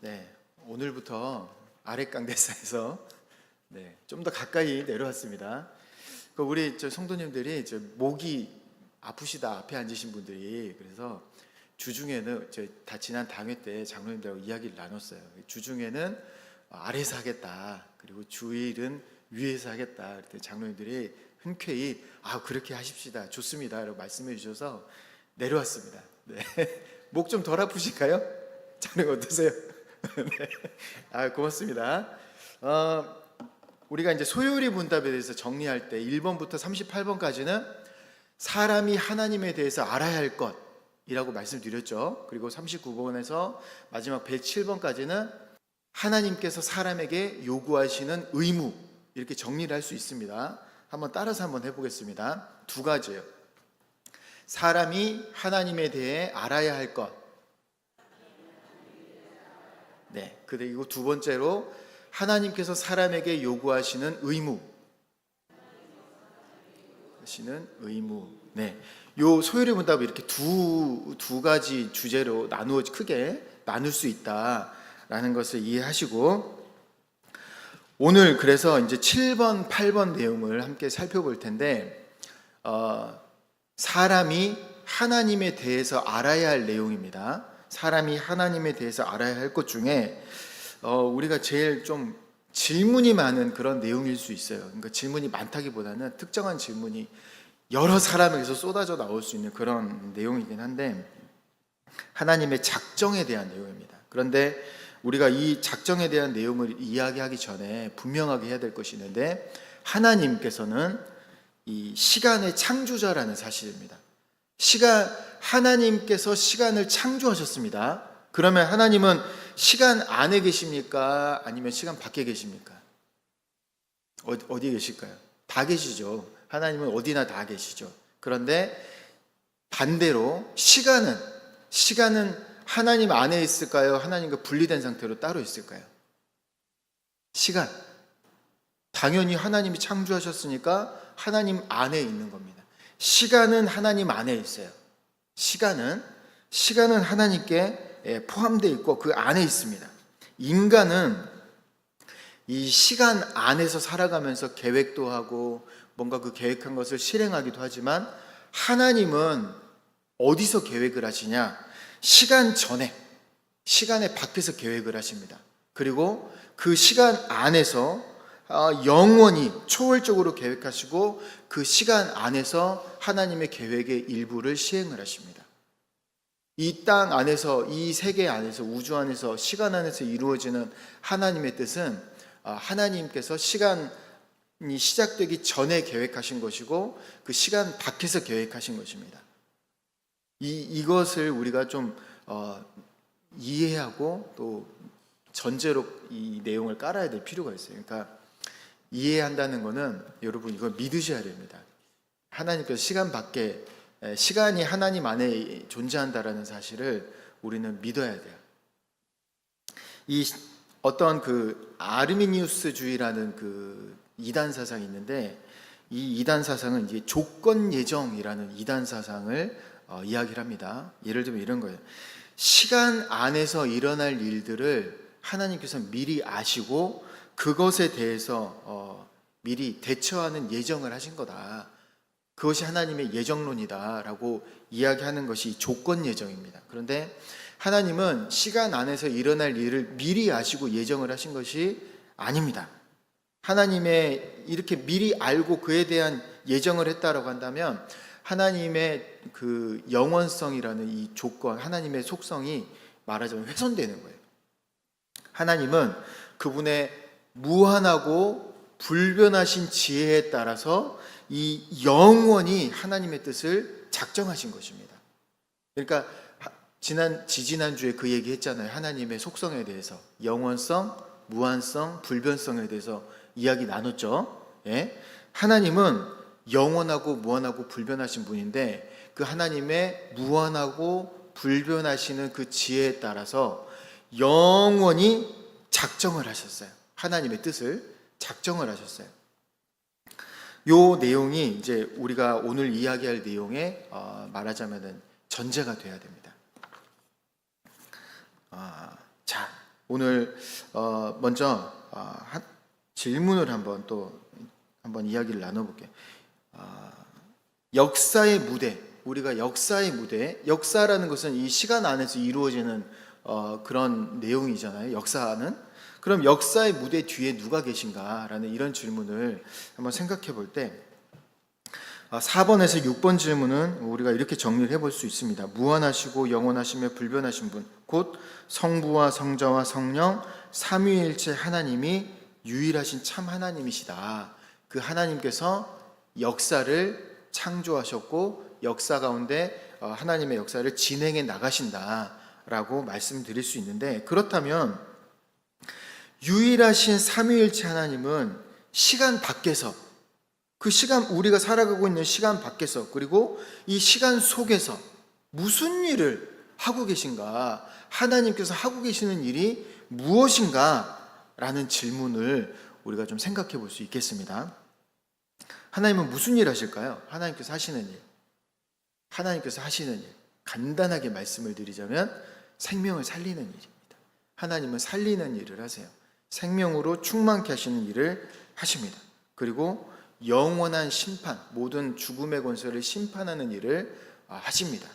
네, 오늘부터 아랫강대사에서 좀 더 가까이 내려왔습니다. 우리 성도님들이 목이 아프시다 앞에 앉으신 분들이 그래서 주중에는 다 지난 당회 때 장로님들하고 이야기를 나눴어요. 주중에는 아래에서 하겠다, 그리고 주일은 위에서 하겠다. 그때 장로님들이 흔쾌히 그렇게 하십시다, 좋습니다 라고 말씀해 주셔서 내려왔습니다. 네. 목 좀 덜 아프실까요? 장로님 어떠세요? 네. 고맙습니다. 우리가 이제 소요리 문답에 대해서 정리할 때 1번부터 38번까지는 사람이 하나님에 대해서 알아야 할 것이라고 말씀드렸죠. 그리고 39번에서 마지막 107번까지는 하나님께서 사람에게 요구하시는 의무, 이렇게 정리를 할 수 있습니다. 따라서 한번 해보겠습니다. 두 가지예요. 사람이 하나님에 대해 알아야 할 것. 네, 그리고 두 번째로 하나님께서 사람에게 요구하시는 의무. 네, 요 소요리 문답을 이렇게 두 가지 주제로 크게 나눌 수 있다라는 것을 이해하시고, 오늘 그래서 이제 7번, 8번 내용을 함께 살펴볼 텐데, 사람이 하나님에 대해서 알아야 할 내용입니다. 사람이 하나님에 대해서 알아야 할 것 중에 우리가 제일 좀 질문이 많은 그런 내용일 수 있어요. 그러니까 질문이 많다기보다는 특정한 질문이 여러 사람에게서 쏟아져 나올 수 있는 그런 내용이긴 한데, 하나님의 작정에 대한 내용입니다. 그런데 우리가 이 작정에 대한 내용을 이야기하기 전에 분명하게 해야 될 것이 있는데, 하나님께서는 이 시간의 창조자라는 사실입니다. 하나님께서 시간을 창조하셨습니다. 그러면 하나님은 시간 안에 계십니까? 아니면 시간 밖에 계십니까? 어디에 계실까요? 다 계시죠. 하나님은 어디나 다 계시죠. 그런데 반대로 시간은 하나님 안에 있을까요? 하나님과 분리된 상태로 따로 있을까요? 시간, 당연히 하나님이 창조하셨으니까 하나님 안에 있는 겁니다. 시간은 하나님 안에 있어요. 시간은 하나님께 포함되어 있고 그 안에 있습니다. 인간은 이 시간 안에서 살아가면서 계획도 하고 뭔가 그 계획한 것을 실행하기도 하지만, 하나님은 어디서 계획을 하시냐? 시간의 밖에서 계획을 하십니다. 그리고 그 시간 안에서 영원히 초월적으로 계획하시고, 그 시간 안에서 하나님의 계획의 일부를 시행을 하십니다. 이 땅 안에서, 이 세계 안에서, 우주 안에서, 시간 안에서 이루어지는 하나님의 뜻은 하나님께서 시간이 시작되기 전에 계획하신 것이고, 그 시간 밖에서 계획하신 것입니다. 이것을 우리가 좀 이해하고 또 전제로 이 내용을 깔아야 될 필요가 있어요. 그러니까 이해한다는 것은 여러분 이걸 믿으셔야 됩니다. 하나님께서 시간이 하나님 안에 존재한다라는 사실을 우리는 믿어야 돼요. 어떤 아르미니우스주의라는 이단 사상이 있는데, 이 이단 사상은 이제 조건 예정이라는 이단 사상을 이야기를 합니다. 예를 들면 이런 거예요. 시간 안에서 일어날 일들을 하나님께서 미리 아시고 그것에 대해서 미리 대처하는 예정을 하신 거다. 그것이 하나님의 예정론이다라고 이야기하는 것이 조건 예정입니다. 그런데 하나님은 시간 안에서 일어날 일을 미리 아시고 예정을 하신 것이 아닙니다. 하나님의 이렇게 미리 알고 그에 대한 예정을 했다라고 한다면, 하나님의 그 영원성이라는 이 조건, 하나님의 속성이 말하자면 훼손되는 거예요. 하나님은 그분의 무한하고 불변하신 지혜에 따라서 이 영원히 하나님의 뜻을 작정하신 것입니다. 그러니까 지지난주에 그 얘기 했잖아요. 하나님의 속성에 대해서, 영원성, 무한성, 불변성에 대해서 이야기 나눴죠. 예? 하나님은 영원하고 무한하고 불변하신 분인데, 그 하나님의 무한하고 불변하시는 그 지혜에 따라서 영원히 작정을 하셨어요. 하나님의 뜻을 작정을 하셨어요. 요 내용이 이제 우리가 오늘 이야기할 내용에 말하자면은 전제가 돼야 됩니다. 자, 오늘 먼저 질문을 한번 이야기를 나눠볼게요. 역사의 무대, 우리가 역사의 무대, 역사라는 것은 이 시간 안에서 이루어지는 그런 내용이잖아요. 역사는. 그럼 역사의 무대 뒤에 누가 계신가라는 이런 질문을 한번 생각해 볼 때 4번에서 6번 질문은 우리가 이렇게 정리를 해볼 수 있습니다. 무한하시고 영원하시며 불변하신 분, 곧 성부와 성자와 성령 삼위일체 하나님이 유일하신 참 하나님이시다. 그 하나님께서 역사를 창조하셨고 역사 가운데 하나님의 역사를 진행해 나가신다라고 말씀드릴 수 있는데, 그렇다면 유일하신 삼위일체 하나님은 시간 밖에서, 그 시간, 우리가 살아가고 있는 시간 밖에서, 그리고 이 시간 속에서 무슨 일을 하고 계신가, 하나님께서 하고 계시는 일이 무엇인가 라는 질문을 우리가 좀 생각해 볼 수 있겠습니다. 하나님은 무슨 일 하실까요? 하나님께서 하시는 일, 간단하게 말씀을 드리자면 생명을 살리는 일입니다. 하나님은 살리는 일을 하세요. 생명으로 충만케 하시는 일을 하십니다. 그리고 영원한 심판, 모든 죽음의 권세를 심판하는 일을 하십니다.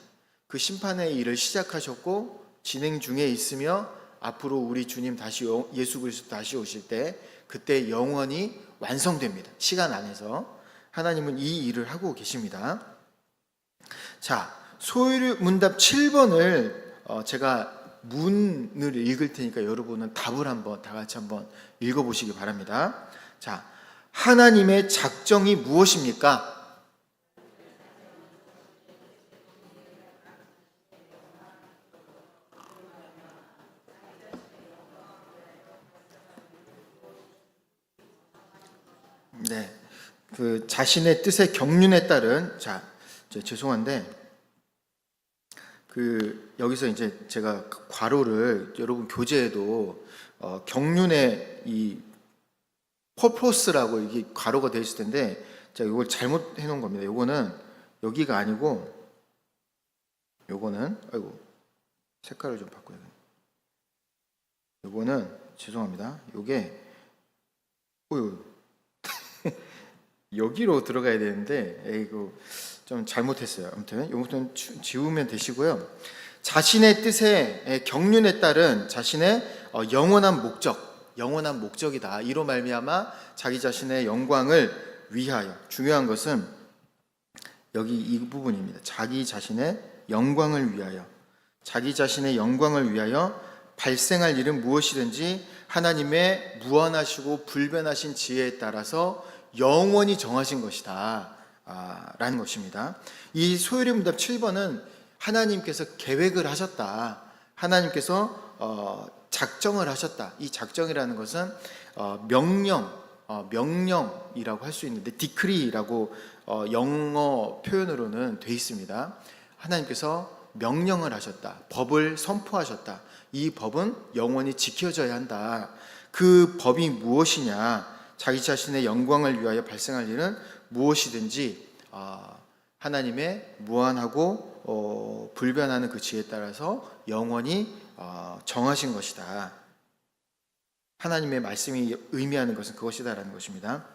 그 심판의 일을 시작하셨고 진행 중에 있으며 앞으로 우리 주님 예수 그리스도 다시 오실 때 그때 영원히 완성됩니다. 시간 안에서 하나님은 이 일을 하고 계십니다. 자, 소유문답 7번을 제가 문을 읽을 테니까 여러분은 답을 다 같이 한번 읽어보시기 바랍니다. 자, 하나님의 작정이 무엇입니까? 네, 그 자신의 뜻의 경륜에 따른, 죄송한데 여기서 이제 제가 괄호를 여러분 교재에도 경륜의 이 퍼포스라고 이게 괄호가 되어 있을 텐데 제가 이걸 잘못 해놓은 겁니다. 요거는 여기가 아니고 요거는 색깔을 좀 바꿔야겠네. 요거는 죄송합니다. 요게 여기로 들어가야 되는데 이거 좀 잘못했어요. 아무튼 이것도 지우면 되시고요. 자신의 뜻의 경륜에 따른 자신의 영원한 목적이다. 이로 말미암아 자기 자신의 영광을 위하여, 중요한 것은 여기 이 부분입니다. 자기 자신의 영광을 위하여 발생할 일은 무엇이든지 하나님의 무한하시고 불변하신 지혜에 따라서 영원히 정하신 것이다 라는 것입니다. 이 소유리문답 7번은 하나님께서 계획을 하셨다, 하나님께서 작정을 하셨다. 이 작정이라는 것은 명령이라고 할 수 있는데 디크리라고 영어 표현으로는 돼 있습니다. 하나님께서 명령을 하셨다, 법을 선포하셨다. 이 법은 영원히 지켜져야 한다. 그 법이 무엇이냐? 자기 자신의 영광을 위하여 발생할 일은 무엇이든지 하나님의 무한하고 불변하는 그 지혜에 따라서 영원히 정하신 것이다. 하나님의 말씀이 의미하는 것은 그것이다라는 것입니다.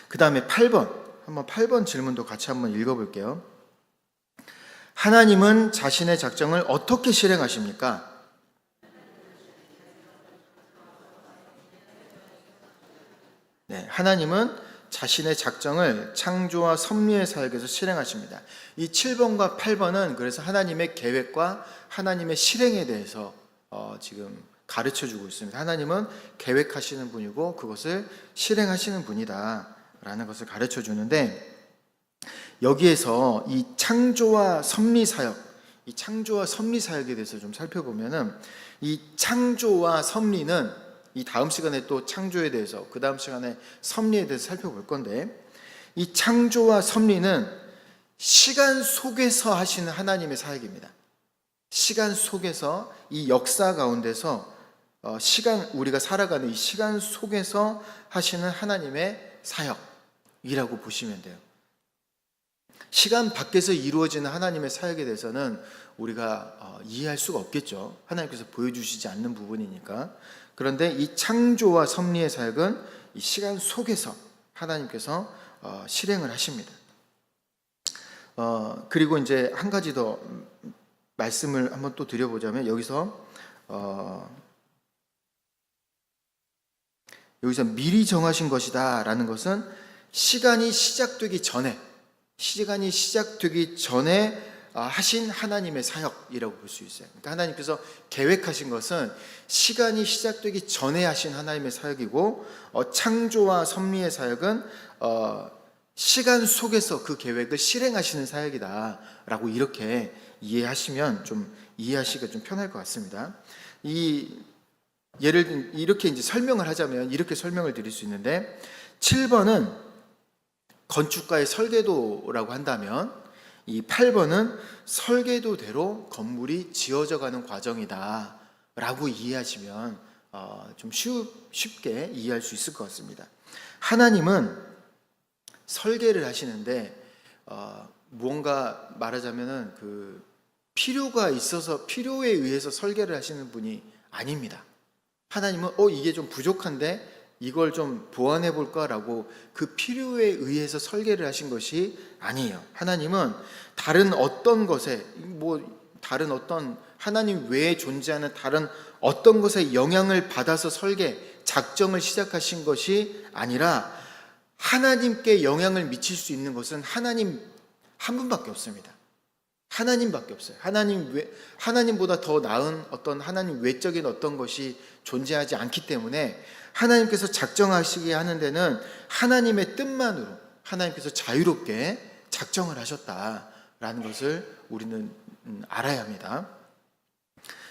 그 다음에 8번 질문도 같이 한번 읽어볼게요. 하나님은 자신의 작정을 어떻게 실행하십니까? 네, 하나님은 자신의 작정을 창조와 섭리의 사역에서 실행하십니다. 이 7번과 8번은 그래서 하나님의 계획과 하나님의 실행에 대해서 지금 가르쳐주고 있습니다. 하나님은 계획하시는 분이고 그것을 실행하시는 분이다 라는 것을 가르쳐주는데, 여기에서 이 창조와 섭리 사역에 대해서 좀 살펴보면은, 이 창조와 섭리는 이 다음 시간에 또 창조에 대해서, 그 다음 시간에 섭리에 대해서 살펴볼 건데, 이 창조와 섭리는 시간 속에서 하시는 하나님의 사역입니다. 시간 속에서, 이 역사 가운데서 우리가 살아가는 이 시간 속에서 하시는 하나님의 사역이라고 보시면 돼요. 시간 밖에서 이루어지는 하나님의 사역에 대해서는 우리가 이해할 수가 없겠죠. 하나님께서 보여주시지 않는 부분이니까. 그런데 이 창조와 섭리의 사역은 이 시간 속에서 하나님께서 실행을 하십니다. 그리고 이제 한 가지 더 말씀을 한번 또 드려보자면 여기서 미리 정하신 것이다 라는 것은 시간이 시작되기 전에 하신 하나님의 사역이라고 볼 수 있어요. 그러니까 하나님께서 계획하신 것은 시간이 시작되기 전에 하신 하나님의 사역이고, 창조와 섭리의 사역은 시간 속에서 그 계획을 실행하시는 사역이다 라고 이렇게 이해하시면 좀 이해하시기가 좀 편할 것 같습니다. 예를 들면 이렇게 이제 설명을 하자면 이렇게 설명을 드릴 수 있는데, 7번은 건축가의 설계도라고 한다면 이 8번은 설계도대로 건물이 지어져 가는 과정이다 라고 이해하시면 좀 쉽게 이해할 수 있을 것 같습니다. 하나님은 설계를 하시는데 무언가 말하자면은 그 필요가 있어서 필요에 의해서 설계를 하시는 분이 아닙니다. 하나님은 이게 좀 부족한데 이걸 좀 보완해 볼까라고 그 필요에 의해서 설계를 하신 것이 아니에요. 하나님은 다른 어떤 것에 다른 어떤 하나님 외에 존재하는 다른 어떤 것에 영향을 받아서 작정을 시작하신 것이 아니라 하나님께 영향을 미칠 수 있는 것은 하나님 한 분밖에 없습니다. 하나님밖에 없어요. 하나님보다 더 나은 어떤 하나님 외적인 어떤 것이 존재하지 않기 때문에 하나님께서 작정하시게 하는 데는 하나님의 뜻만으로 하나님께서 자유롭게 작정을 하셨다라는 것을 우리는 알아야 합니다.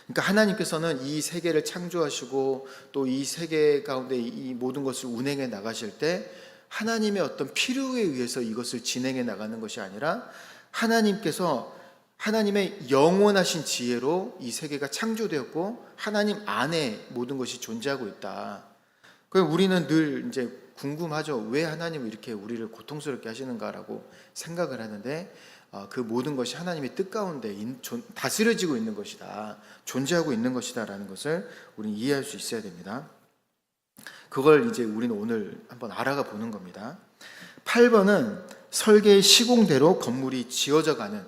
그러니까 하나님께서는 이 세계를 창조하시고 또 이 세계 가운데 이 모든 것을 운행해 나가실 때 하나님의 어떤 필요에 의해서 이것을 진행해 나가는 것이 아니라 하나님의 영원하신 지혜로 이 세계가 창조되었고 하나님 안에 모든 것이 존재하고 있다. 그래서 우리는 늘 이제 궁금하죠. 왜 하나님은 이렇게 우리를 고통스럽게 하시는가라고 생각을 하는데 그 모든 것이 하나님의 뜻 가운데 다스려지고 있는 것이다. 존재하고 있는 것이다라는 것을 우리는 이해할 수 있어야 됩니다. 그걸 이제 우리는 오늘 한번 알아가 보는 겁니다. 8번은 설계의 시공대로 건물이 지어져 가는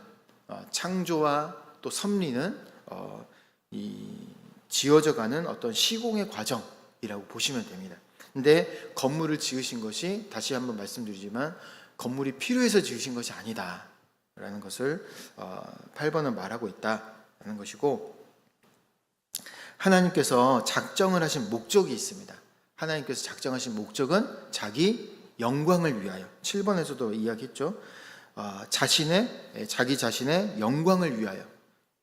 창조와 또 섭리는 지어져 가는 어떤 시공의 과정이라고 보시면 됩니다. 근데 건물을 지으신 것이 다시 한번 말씀드리지만 건물이 필요해서 지으신 것이 아니다 라는 것을 8번은 말하고 있다는 것이고, 하나님께서 작정을 하신 목적이 있습니다. 하나님께서 작정하신 목적은 자기 영광을 위하여, 7번에서도 이야기했죠. 자기 자신의 영광을 위하여,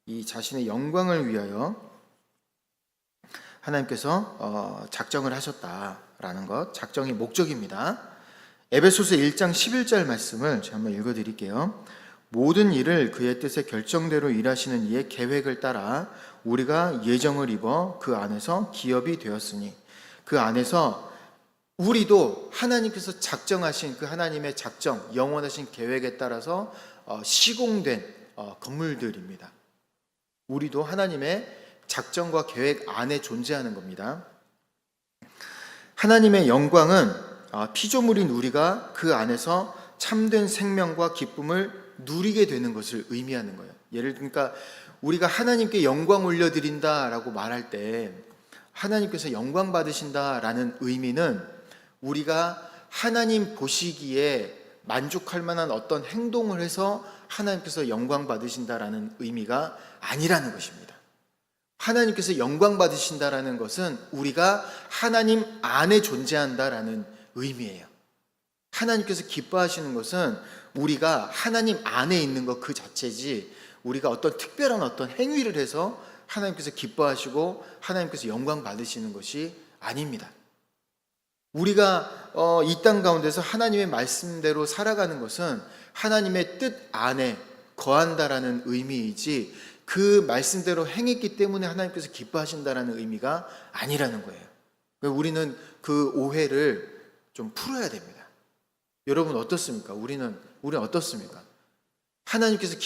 이 자신의 영광을 위하여 하나님께서 작정을 하셨다라는 것, 작정이 목적입니다. 에베소서 1장 11절 말씀을 제가 한번 읽어드릴게요. 모든 일을 그의 뜻의 결정대로 일하시는 이의 계획을 따라 우리가 예정을 입어 그 안에서 기업이 되었으니, 그 안에서 우리도 하나님께서 작정하신 그 하나님의 작정, 영원하신 계획에 따라서 시공된 건물들입니다. 우리도 하나님의 작정과 계획 안에 존재하는 겁니다. 하나님의 영광은 피조물인 우리가 그 안에서 참된 생명과 기쁨을 누리게 되는 것을 의미하는 거예요. 그러니까 우리가 하나님께 영광 올려드린다라고 말할 때 하나님께서 영광 받으신다라는 의미는 우리가 하나님 보시기에 만족할 만한 어떤 행동을 해서 하나님께서 영광 받으신다라는 의미가 아니라는 것입니다. 하나님께서 영광 받으신다라는 것은 우리가 하나님 안에 존재한다라는 의미예요. 하나님께서 기뻐하시는 것은 우리가 하나님 안에 있는 것 그 자체지, 우리가 어떤 특별한 어떤 행위를 해서 하나님께서 기뻐하시고 하나님께서 영광 받으시는 것이 아닙니다. 우리가 이 땅 가운데서 하나님의 말씀대로 살아가는 것은 하나님의 뜻 안에 거한다라는 의미이지, 그 말씀대로 행했기 때문에 하나님께서 기뻐하신다라는 의미가 아니라는 거예요. 우리는 그 오해를 좀 풀어야 됩니다. 여러분 어떻습니까? 우리는 어떻습니까? 하나님께서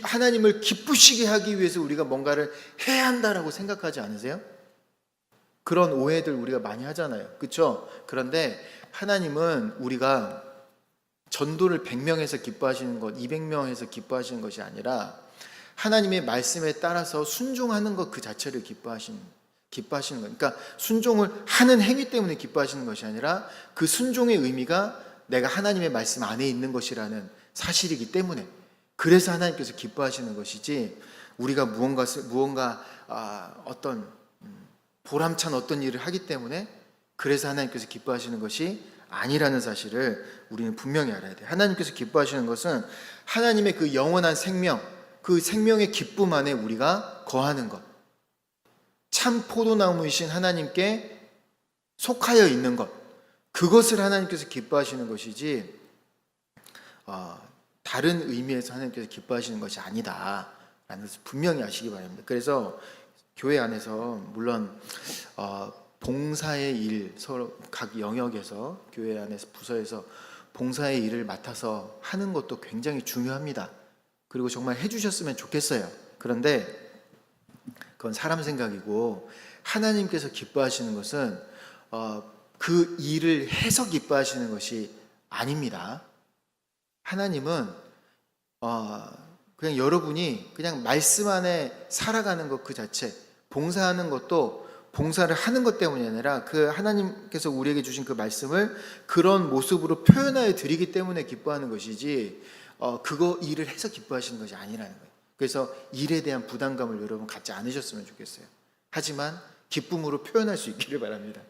하나님을 기쁘시게 하기 위해서 우리가 뭔가를 해야 한다라고 생각하지 않으세요? 그런 오해들 우리가 많이 하잖아요. 그렇죠? 그런데 하나님은 우리가 전도를 100명에서 기뻐하시는 것, 200명에서 기뻐하시는 것이 아니라 하나님의 말씀에 따라서 순종하는 것 그 자체를 기뻐하시는 것. 그러니까 순종을 하는 행위 때문에 기뻐하시는 것이 아니라 그 순종의 의미가 내가 하나님의 말씀 안에 있는 것이라는 사실이기 때문에, 그래서 하나님께서 기뻐하시는 것이지, 우리가 무언가 어떤 보람찬 어떤 일을 하기 때문에 그래서 하나님께서 기뻐하시는 것이 아니라는 사실을 우리는 분명히 알아야 돼요. 하나님께서 기뻐하시는 것은 하나님의 그 영원한 생명, 그 생명의 기쁨 안에 우리가 거하는 것, 참 포도나무이신 하나님께 속하여 있는 것, 그것을 하나님께서 기뻐하시는 것이지 다른 의미에서 하나님께서 기뻐하시는 것이 아니다 라는 것을 분명히 아시기 바랍니다. 그래서 교회 안에서 물론 봉사의 일, 서로 각 영역에서 교회 안에서 부서에서 봉사의 일을 맡아서 하는 것도 굉장히 중요합니다. 그리고 정말 해주셨으면 좋겠어요. 그런데 그건 사람 생각이고, 하나님께서 기뻐하시는 것은 그 일을 해서 기뻐하시는 것이 아닙니다. 하나님은 그냥 여러분이 그냥 말씀 안에 살아가는 것 그 자체, 봉사하는 것도 봉사를 하는 것 때문이 아니라 그 하나님께서 우리에게 주신 그 말씀을 그런 모습으로 표현하여 드리기 때문에 기뻐하는 것이지, 그거 일을 해서 기뻐하시는 것이 아니라는 거예요. 그래서 일에 대한 부담감을 여러분 갖지 않으셨으면 좋겠어요. 하지만 기쁨으로 표현할 수 있기를 바랍니다.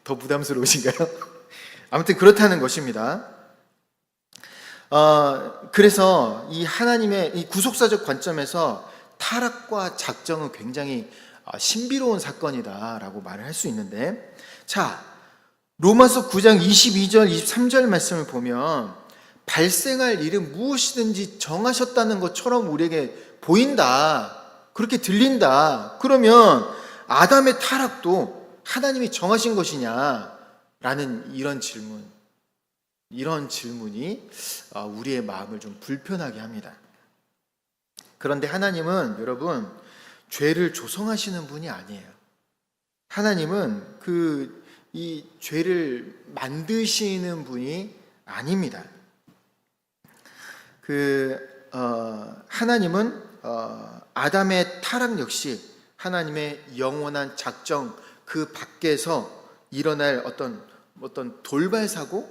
더 부담스러우신가요? 아무튼 그렇다는 것입니다. 그래서 이 하나님의 이 구속사적 관점에서 타락과 작정은 굉장히 신비로운 사건이다라고 말을 할 수 있는데, 자, 로마서 9장 22절 23절 말씀을 보면 발생할 일은 무엇이든지 정하셨다는 것처럼 우리에게 보인다, 그렇게 들린다. 그러면 아담의 타락도 하나님이 정하신 것이냐라는 이런 질문이 우리의 마음을 좀 불편하게 합니다. 그런데 하나님은 여러분 죄를 조성하시는 분이 아니에요. 하나님은 이 죄를 만드시는 분이 아닙니다. 하나님은 아담의 타락 역시 하나님의 영원한 작정 그 밖에서 일어날 어떤 돌발 사고,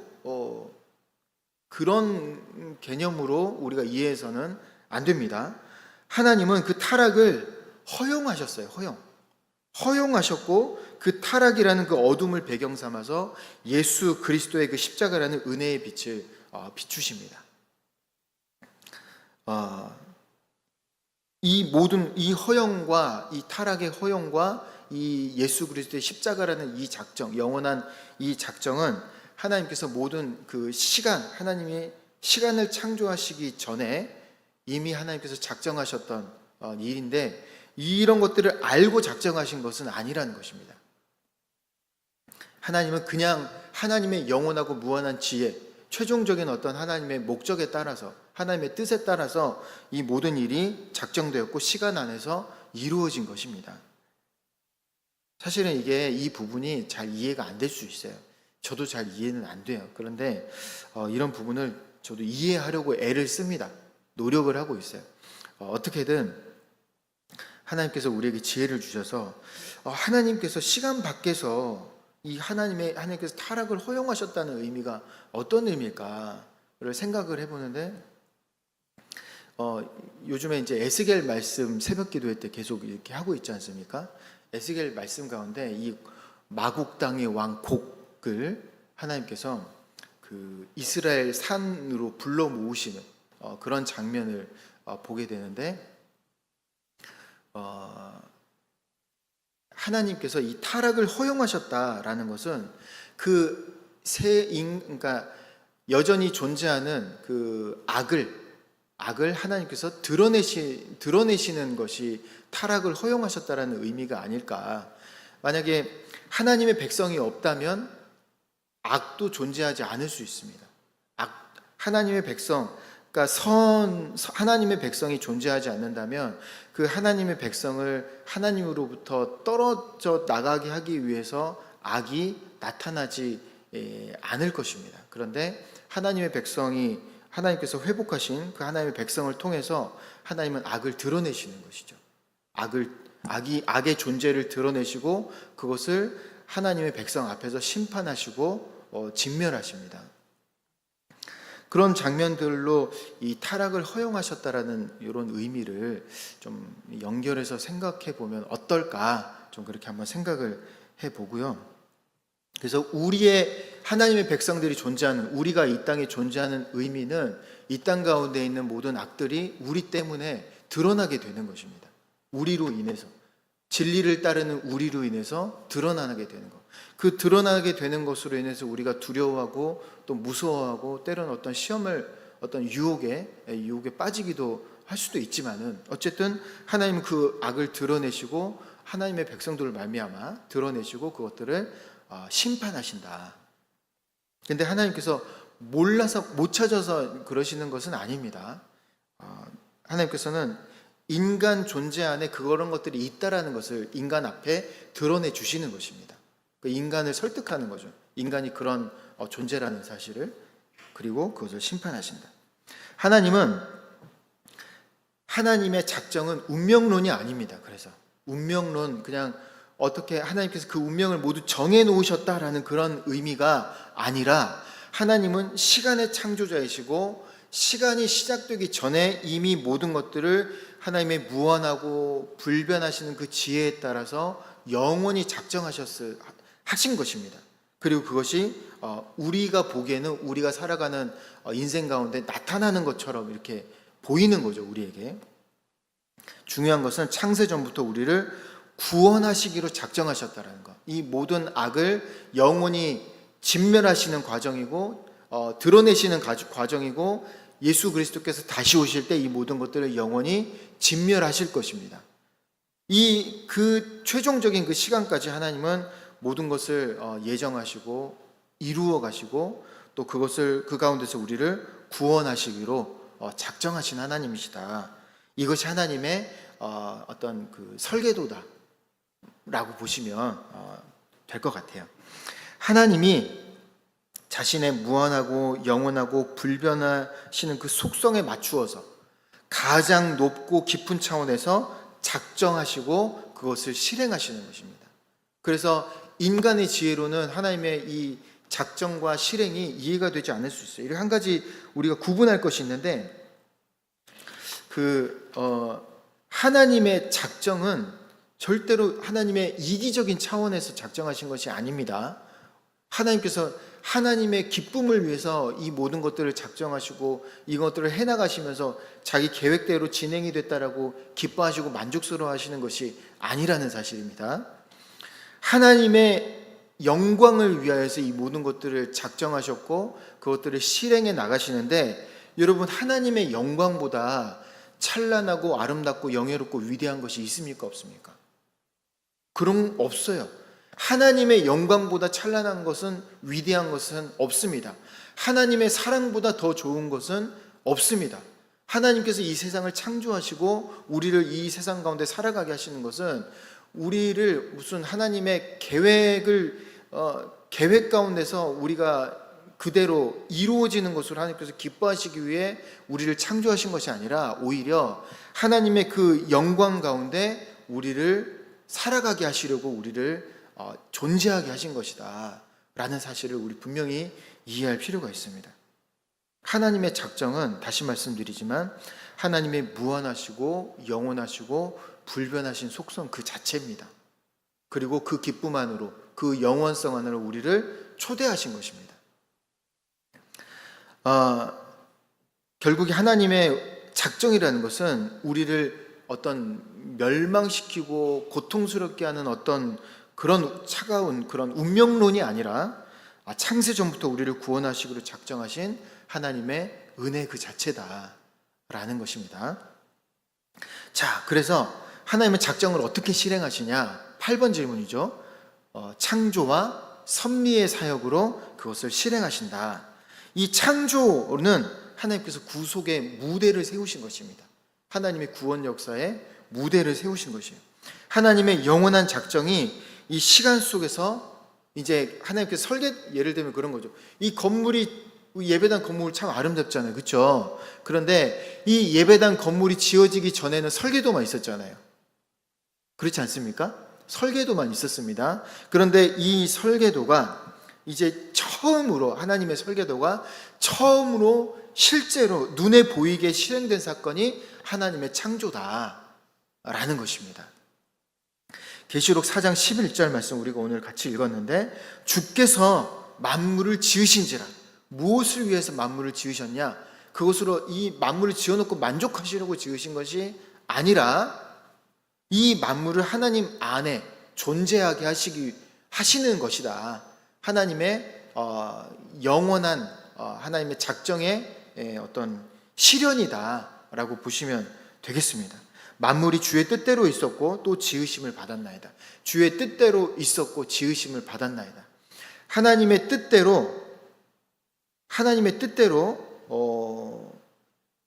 그런 개념으로 우리가 이해해서는 안 됩니다. 하나님은 그 타락을 허용하셨어요. 허용하셨고 그 타락이라는 그 어둠을 배경 삼아서 예수 그리스도의 그 십자가라는 은혜의 빛을 비추십니다. 이 허용과 이 타락의 허용과 이 예수 그리스도의 십자가라는 이 작정, 영원한 이 작정은 하나님께서 모든 그 하나님이 시간을 창조하시기 전에 이미 하나님께서 작정하셨던 일인데, 이런 것들을 알고 작정하신 것은 아니라는 것입니다. 하나님은 그냥 하나님의 영원하고 무한한 지혜, 최종적인 어떤 하나님의 목적에 따라서, 하나님의 뜻에 따라서 이 모든 일이 작정되었고 시간 안에서 이루어진 것입니다. 사실은 이 부분이 잘 이해가 안 될 수 있어요. 저도 잘 이해는 안 돼요. 그런데 이런 부분을 저도 이해하려고 애를 씁니다. 노력을 하고 있어요. 어떻게든 하나님께서 우리에게 지혜를 주셔서 하나님께서 시간 밖에서 하나님께서 타락을 허용하셨다는 의미가 어떤 의미일까를 생각을 해보는데, 요즘에 이제 에스겔 말씀 새벽 기도회 때 계속 이렇게 하고 있지 않습니까? 에스겔 말씀 가운데 이 마국 땅의 왕 곡을 하나님께서 그 이스라엘 산으로 불러 모으시는 그런 장면을 보게 되는데, 하나님께서 이 타락을 허용하셨다라는 것은 그러니까 여전히 존재하는 그 악을 하나님께서 드러내시는 것이 타락을 허용하셨다라는 의미가 아닐까. 만약에 하나님의 백성이 없다면 악도 존재하지 않을 수 있습니다. 하나님의 백성, 그러니까 하나님의 백성이 존재하지 않는다면 그 하나님의 백성을 하나님으로부터 떨어져 나가게 하기 위해서 악이 나타나지 않을 것입니다. 그런데 하나님의 백성이 하나님께서 회복하신 그 하나님의 백성을 통해서 하나님은 악을 드러내시는 것이죠. 악의 존재를 드러내시고 그것을 하나님의 백성 앞에서 심판하시고 진멸하십니다. 그런 장면들로 이 타락을 허용하셨다라는 이런 의미를 좀 연결해서 생각해 보면 어떨까, 좀 그렇게 한번 생각을 해 보고요. 그래서 우리의 하나님의 백성들이 존재하는, 우리가 이 땅에 존재하는 의미는 이 땅 가운데 있는 모든 악들이 우리 때문에 드러나게 되는 것입니다. 우리로 인해서, 진리를 따르는 우리로 인해서 드러나게 되는 것. 그 드러나게 되는 것으로 인해서 우리가 두려워하고 또 무서워하고 때로는 어떤 어떤 유혹에 빠지기도 할 수도 있지만은, 어쨌든 하나님은 그 악을 드러내시고 하나님의 백성들을 말미암아 드러내시고 그것들을 심판하신다. 근데 하나님께서 몰라서 못 찾아서 그러시는 것은 아닙니다. 하나님께서는 인간 존재 안에 그런 것들이 있다라는 것을 인간 앞에 드러내 주시는 것입니다. 그 인간을 설득하는 거죠. 인간이 그런 존재라는 사실을, 그리고 그것을 심판하신다. 하나님의 작정은 운명론이 아닙니다. 그래서 운명론, 그냥 어떻게 하나님께서 그 운명을 모두 정해 놓으셨다라는 그런 의미가 아니라, 하나님은 시간의 창조자이시고 시간이 시작되기 전에 이미 모든 것들을 하나님의 무한하고 불변하시는 그 지혜에 따라서 영원히 하신 것입니다. 그리고 그것이 우리가 보기에는 우리가 살아가는 인생 가운데 나타나는 것처럼 이렇게 보이는 거죠, 우리에게. 중요한 것은 창세전부터 우리를 구원하시기로 작정하셨다는 것. 이 모든 악을 영원히 진멸하시는 과정이고 드러내시는 과정이고, 예수 그리스도께서 다시 오실 때 이 모든 것들을 영원히 진멸하실 것입니다. 그 최종적인 그 시간까지 하나님은 모든 것을 예정하시고 이루어 가시고 또 그것을 그 가운데서 우리를 구원하시기로 작정하신 하나님이시다. 이것이 하나님의 어떤 그 설계도다라고 보시면 될 것 같아요. 하나님이 자신의 무한하고 영원하고 불변하시는 그 속성에 맞추어서 가장 높고 깊은 차원에서 작정하시고 그것을 실행하시는 것입니다. 그래서 인간의 지혜로는 하나님의 이 작정과 실행이 이해가 되지 않을 수 있어요. 한 가지 우리가 구분할 것이 있는데, 하나님의 작정은 절대로 하나님의 이기적인 차원에서 작정하신 것이 아닙니다. 하나님께서 하나님의 기쁨을 위해서 이 모든 것들을 작정하시고 이것들을 해나가시면서 자기 계획대로 진행이 됐다라고 기뻐하시고 만족스러워 하시는 것이 아니라는 사실입니다. 하나님의 영광을 위하여서 이 모든 것들을 작정하셨고 그것들을 실행해 나가시는데, 여러분, 하나님의 영광보다 찬란하고 아름답고 영예롭고 위대한 것이 있습니까? 없습니까? 그런 없어요. 하나님의 영광보다 찬란한 것은, 위대한 것은 없습니다. 하나님의 사랑보다 더 좋은 것은 없습니다. 하나님께서 이 세상을 창조하시고 우리를 이 세상 가운데 살아가게 하시는 것은 우리를 무슨 하나님의 계획 가운데서 우리가 그대로 이루어지는 것으로 하나님께서 기뻐하시기 위해 우리를 창조하신 것이 아니라, 오히려 하나님의 그 영광 가운데 우리를 살아가게 하시려고 우리를 존재하게 하신 것이다 라는 사실을 우리 분명히 이해할 필요가 있습니다. 하나님의 작정은, 다시 말씀드리지만, 하나님의 무한하시고 영원하시고 불변하신 속성 그 자체입니다. 그리고 그 기쁨 안으로, 그 영원성 안으로 우리를 초대하신 것입니다. 결국에 하나님의 작정이라는 것은 우리를 어떤 멸망시키고 고통스럽게 하는 어떤 그런 차가운 그런 운명론이 아니라, 창세 전부터 우리를 구원하시기로 작정하신 하나님의 은혜 그 자체다라는 것입니다. 자, 그래서 하나님의 작정을 어떻게 실행하시냐? 8번 질문이죠. 창조와 섭리의 사역으로 그것을 실행하신다. 이 창조는 하나님께서 구속의 무대를 세우신 것입니다. 하나님의 구원 역사에 무대를 세우신 것이에요. 하나님의 영원한 작정이 이 시간 속에서 이제 하나님께서 예를 들면 그런 거죠. 이 건물이, 예배당 건물 참 아름답잖아요. 그렇죠? 그런데 이 예배당 건물이 지어지기 전에는 설계도만 있었잖아요. 그렇지 않습니까? 설계도만 있었습니다. 그런데 이 설계도가 이제 처음으로, 하나님의 설계도가 처음으로 실제로 눈에 보이게 실행된 사건이 하나님의 창조다라는 것입니다. 계시록 4장 11절 말씀 우리가 오늘 같이 읽었는데, 주께서 만물을 지으신지라. 무엇을 위해서 만물을 지으셨냐? 그것으로 이 만물을 지어놓고 만족하시려고 지으신 것이 아니라 이 만물을 하나님 안에 존재하게 하시는 것이다. 하나님의 영원한 하나님의 작정의 어떤 실현이다라고 보시면 되겠습니다. 만물이 주의 뜻대로 있었고 또 지으심을 받았나이다. 주의 뜻대로 있었고 지으심을 받았나이다. 하나님의 뜻대로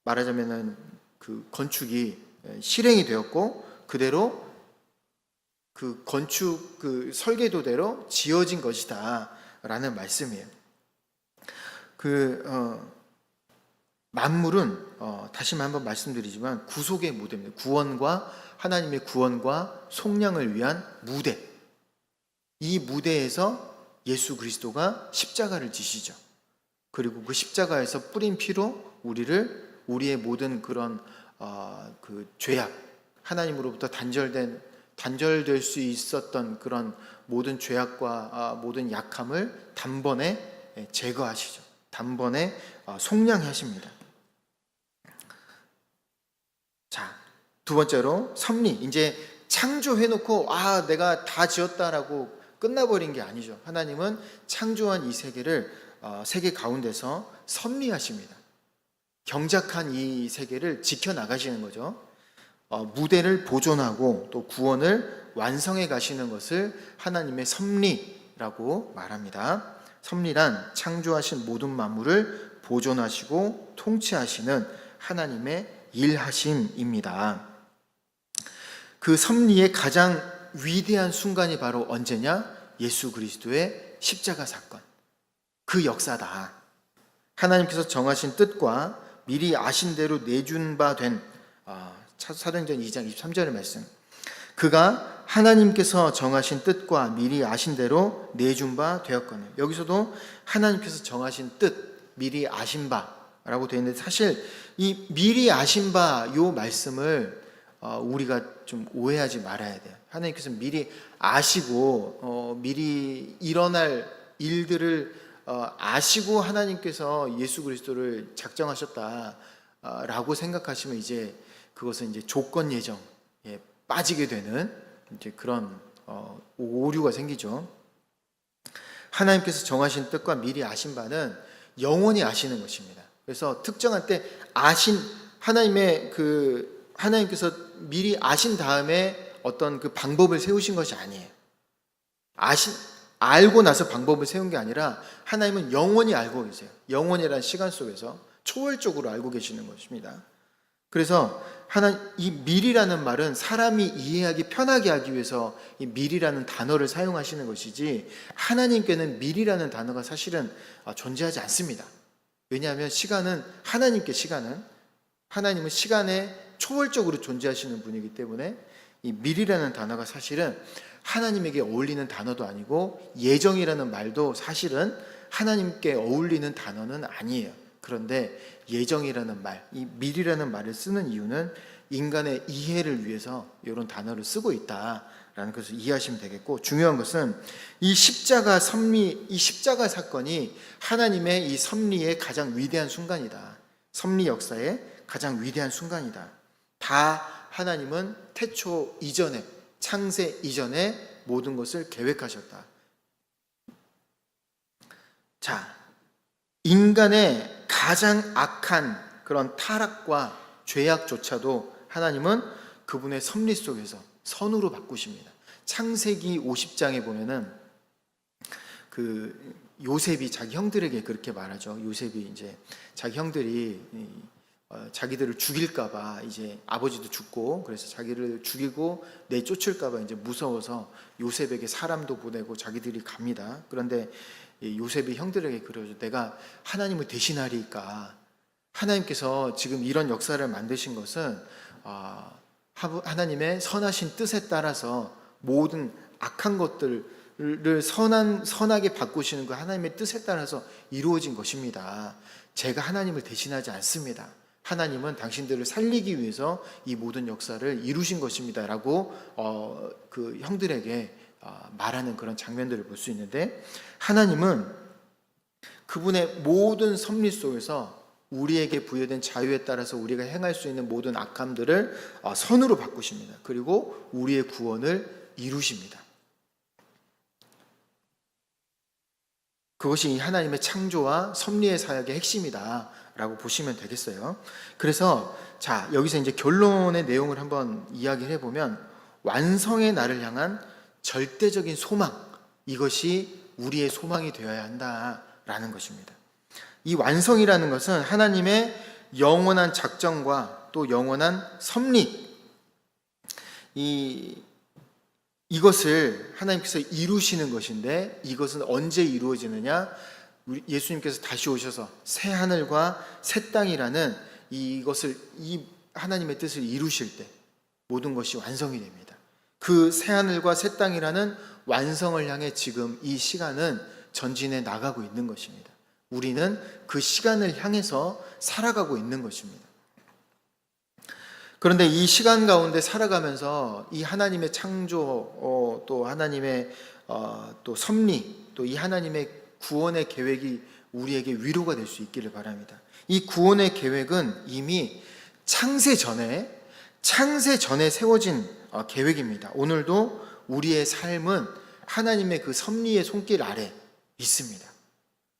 말하자면은 그 건축이 실행이 되었고 그대로 그 건축 그 설계도대로 지어진 것이다라는 말씀이에요. 만물은 다시 한번 말씀드리지만 구속의 무대입니다. 하나님의 구원과 속량을 위한 무대. 이 무대에서 예수 그리스도가 십자가를 지시죠. 그리고 그 십자가에서 뿌린 피로 우리의 모든 그런 그 죄악, 하나님으로부터 단절될 수 있었던 그런 모든 죄악과 모든 약함을 단번에 제거하시죠. 단번에 속량하십니다. 자, 두 번째로 섭리. 이제 창조해놓고 내가 다 지었다라고 끝나버린 게 아니죠. 하나님은 창조한 이 세계를 세계 가운데서 섭리하십니다. 경작한 이 세계를 지켜나가시는 거죠. 무대를 보존하고 또 구원을 완성해 가시는 것을 하나님의 섭리라고 말합니다. 섭리란 창조하신 모든 만물을 보존하시고 통치하시는 하나님의 일하심입니다. 그 섭리의 가장 위대한 순간이 바로 언제냐? 예수 그리스도의 십자가 사건. 그 역사다. 하나님께서 정하신 뜻과 미리 아신 대로 내준 바 된 사도행전 2장 23절의 말씀. 그가 하나님께서 정하신 뜻과 미리 아신 대로 내준 바 되었거늘. 여기서도 하나님께서 정하신 뜻, 미리 아신 바라고 되어 있는데, 사실 이 미리 아신 바 요 말씀을 우리가 좀 오해하지 말아야 돼요. 하나님께서 미리 아시고 미리 일어날 일들을 아시고 하나님께서 예수 그리스도를 작정하셨다라고 생각하시면 이제 그것은 이제 조건 예정에 빠지게 되는 이제 그런 오류가 생기죠. 하나님께서 정하신 뜻과 미리 아신 바는 영원히 아시는 것입니다. 그래서 특정한 때 하나님께서 미리 아신 다음에 어떤 그 방법을 세우신 것이 아니에요. 알고 나서 방법을 세운 게 아니라 하나님은 영원히 알고 계세요. 영원이라는 시간 속에서 초월적으로 알고 계시는 것입니다. 그래서 이 미리라는 말은 사람이 이해하기 편하게 하기 위해서 이 미리라는 단어를 사용하시는 것이지, 하나님께는 미리라는 단어가 사실은 존재하지 않습니다. 왜냐하면 하나님은 시간에 초월적으로 존재하시는 분이기 때문에 이 미리라는 단어가 사실은 하나님에게 어울리는 단어도 아니고, 예정이라는 말도 사실은 하나님께 어울리는 단어는 아니에요. 그런데 예정이라는 말, 이 미리라는 말을 쓰는 이유는 인간의 이해를 위해서 이런 단어를 쓰고 있다라는 것을 이해하시면 되겠고, 중요한 것은 이 십자가 사건이 하나님의 이 섭리의 가장 위대한 순간이다. 섭리 역사의 가장 위대한 순간이다. 다 하나님은 태초 이전에, 창세 이전에 모든 것을 계획하셨다. 자, 인간의 가장 악한 그런 타락과 죄악조차도 하나님은 그분의 섭리 속에서 선으로 바꾸십니다. 창세기 50장에 보면은 그 요셉이 자기 형들에게 그렇게 말하죠. 요셉이 이제 자기 형들이 자기들을 죽일까봐, 이제 아버지도 죽고 그래서 자기를 죽이고 내쫓을까봐 이제 무서워서 요셉에게 사람도 보내고 자기들이 갑니다. 그런데 요셉이 형들에게 그러죠. 내가 하나님을 대신하리까. 하나님께서 지금 이런 역사를 만드신 것은 하나님의 선하신 뜻에 따라서 모든 악한 것들을 선하게 바꾸시는 그 하나님의 뜻에 따라서 이루어진 것입니다. 제가 하나님을 대신하지 않습니다. 하나님은 당신들을 살리기 위해서 이 모든 역사를 이루신 것입니다 라고 그 형들에게 말하는 그런 장면들을 볼 수 있는데, 하나님은 그분의 모든 섭리 속에서 우리에게 부여된 자유에 따라서 우리가 행할 수 있는 모든 악함들을 선으로 바꾸십니다. 그리고 우리의 구원을 이루십니다. 그것이 하나님의 창조와 섭리의 사역의 핵심이다 라고 보시면 되겠어요. 그래서 자, 여기서 이제 결론의 내용을 한번 이야기를 해보면, 완성의 날을 향한 절대적인 소망, 이것이 우리의 소망이 되어야 한다라는 것입니다. 이 완성이라는 것은 하나님의 영원한 작정과 또 영원한 섭리, 이것을 하나님께서 이루시는 것인데, 이것은 언제 이루어지느냐? 예수님께서 다시 오셔서 새 하늘과 새 땅이라는 이것을, 이 하나님의 뜻을 이루실 때 모든 것이 완성이 됩니다. 그 새 하늘과 새 땅이라는 완성을 향해 지금 이 시간은 전진해 나가고 있는 것입니다. 우리는 그 시간을 향해서 살아가고 있는 것입니다. 그런데 이 시간 가운데 살아가면서 이 하나님의 창조, 또 하나님의 또 섭리, 또 이 하나님의 구원의 계획이 우리에게 위로가 될 수 있기를 바랍니다. 이 구원의 계획은 이미 창세 전에 세워진 계획입니다. 오늘도 우리의 삶은 하나님의 그 섭리의 손길 아래 있습니다.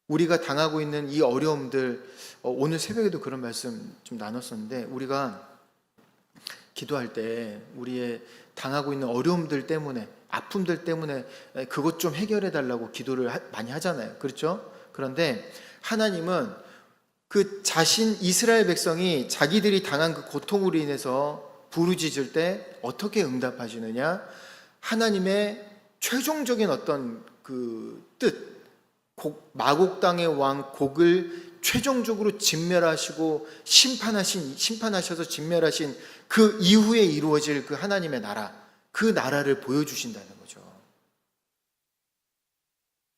우리가 당하고 있는 이 어려움들, 오늘 새벽에도 그런 말씀 좀 나눴었는데, 우리가 기도할 때 우리의 당하고 있는 어려움들 때문에, 아픔들 때문에 그것 좀 해결해 달라고 기도를 많이 하잖아요. 그렇죠? 그런데 하나님은 그 이스라엘 백성이 자기들이 당한 그 고통으로 인해서 부르짖을 때 어떻게 응답하시느냐? 하나님의 최종적인 어떤 그 뜻, 마곡 땅의 왕 곡을 최종적으로 진멸하시고 심판하셔서 진멸하신 그 이후에 이루어질 그 하나님의 나라, 그 나라를 보여주신다는 거죠.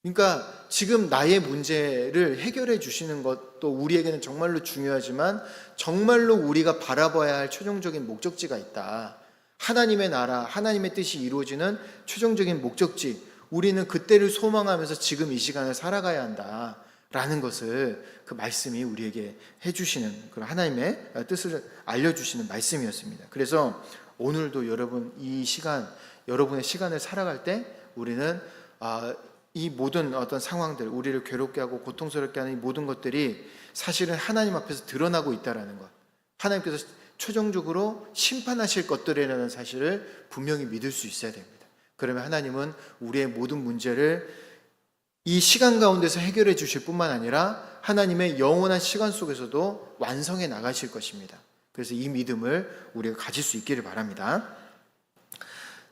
그러니까 지금 나의 문제를 해결해 주시는 것도 우리에게는 정말로 중요하지만, 정말로 우리가 바라봐야 할 최종적인 목적지가 있다. 하나님의 나라, 하나님의 뜻이 이루어지는 최종적인 목적지, 우리는 그때를 소망하면서 지금 이 시간을 살아가야 한다라는 것을 그 말씀이 우리에게 해주시는, 그런 하나님의 뜻을 알려주시는 말씀이었습니다. 그래서 오늘도 여러분, 이 시간, 여러분의 시간을 살아갈 때 우리는 이 모든 어떤 상황들, 우리를 괴롭게 하고 고통스럽게 하는 이 모든 것들이 사실은 하나님 앞에서 드러나고 있다는 것, 하나님께서 최종적으로 심판하실 것들이라는 사실을 분명히 믿을 수 있어야 됩니다. 그러면 하나님은 우리의 모든 문제를 이 시간 가운데서 해결해 주실 뿐만 아니라 하나님의 영원한 시간 속에서도 완성해 나가실 것입니다. 그래서 이 믿음을 우리가 가질 수 있기를 바랍니다.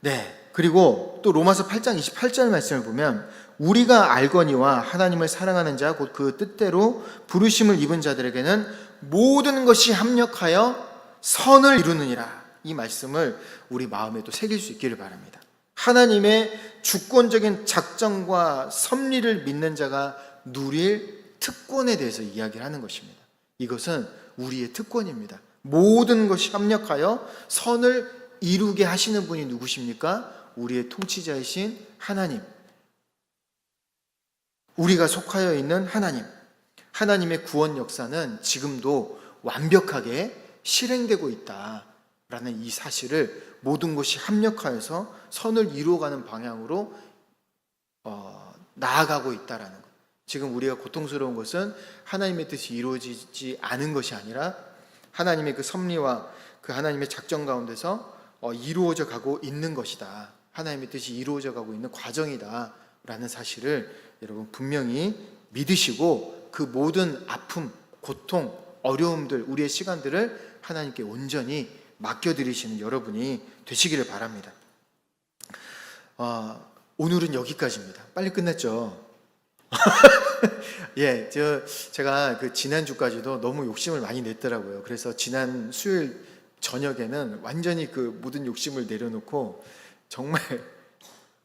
네, 그리고 또 로마서 8장 28절 말씀을 보면, 우리가 알거니와 하나님을 사랑하는 자 곧 그 뜻대로 부르심을 입은 자들에게는 모든 것이 합력하여 선을 이루느니라. 이 말씀을 우리 마음에 또 새길 수 있기를 바랍니다. 하나님의 주권적인 작정과 섭리를 믿는 자가 누릴 특권에 대해서 이야기를 하는 것입니다. 이것은 우리의 특권입니다. 모든 것이 합력하여 선을 이루게 하시는 분이 누구십니까? 우리의 통치자이신 하나님, 우리가 속하여 있는 하나님. 하나님의 구원 역사는 지금도 완벽하게 실행되고 있다라는 이 사실을, 모든 것이 합력하여서 선을 이루어가는 방향으로 나아가고 있다라는 것. 지금 우리가 고통스러운 것은 하나님의 뜻이 이루어지지 않은 것이 아니라 하나님의 그 섭리와 그 하나님의 작정 가운데서 이루어져 가고 있는 것이다. 하나님의 뜻이 이루어져 가고 있는 과정이다. 라는 사실을 여러분 분명히 믿으시고 그 모든 아픔, 고통, 어려움들, 우리의 시간들을 하나님께 온전히 맡겨드리시는 여러분이 되시기를 바랍니다. 오늘은 여기까지입니다. 빨리 끝냈죠? 예, 제가 그 지난주까지도 너무 욕심을 많이 냈더라고요. 그래서 지난 수요일 저녁에는 완전히 그 모든 욕심을 내려놓고 정말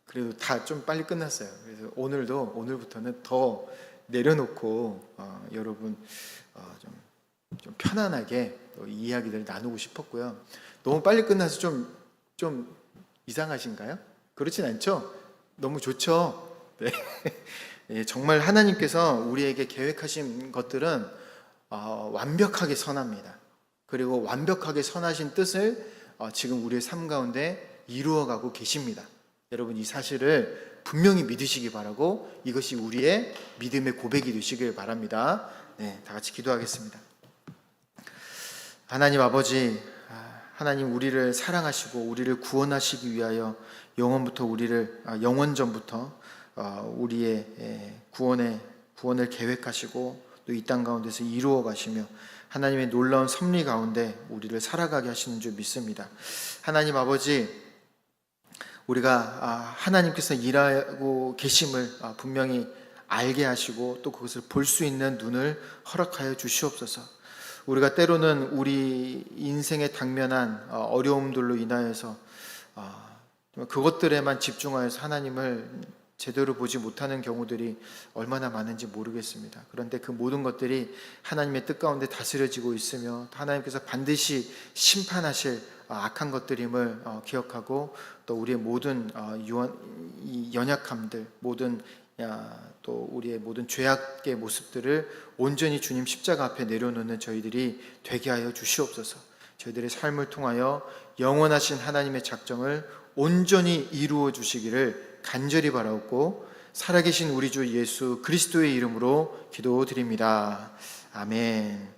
그래도 다 좀 빨리 끝났어요. 그래서 오늘부터는 더 내려놓고 여러분 좀 편안하게 이 이야기들을 나누고 싶었고요. 너무 빨리 끝나서 좀 이상하신가요? 그렇진 않죠? 너무 좋죠? 네. 예, 정말 하나님께서 우리에게 계획하신 것들은 완벽하게 선합니다. 그리고 완벽하게 선하신 뜻을 지금 우리의 삶 가운데 이루어가고 계십니다. 여러분 이 사실을 분명히 믿으시기 바라고 이것이 우리의 믿음의 고백이 되시길 바랍니다. 네, 다 같이 기도하겠습니다. 하나님 아버지, 하나님 우리를 사랑하시고 우리를 구원하시기 위하여 영원 전부터 우리의 구원을 계획하시고 또 이 땅 가운데서 이루어 가시며 하나님의 놀라운 섭리 가운데 우리를 살아가게 하시는 줄 믿습니다. 하나님 아버지, 우리가 하나님께서 일하고 계심을 분명히 알게 하시고 또 그것을 볼 수 있는 눈을 허락하여 주시옵소서. 우리가 때로는 우리 인생에 당면한 어려움들로 인하여서 그것들에만 집중하여서 하나님을 제대로 보지 못하는 경우들이 얼마나 많은지 모르겠습니다. 그런데 그 모든 것들이 하나님의 뜻 가운데 다스려지고 있으며 하나님께서 반드시 심판하실 악한 것들임을 기억하고 또 우리의 모든 연약함들, 또 우리의 모든 죄악의 모습들을 온전히 주님 십자가 앞에 내려놓는 저희들이 되게 하여 주시옵소서. 저희들의 삶을 통하여 영원하신 하나님의 작정을 온전히 이루어 주시기를 간절히 바라옵고 살아계신 우리 주 예수 그리스도의 이름으로 기도드립니다. 아멘.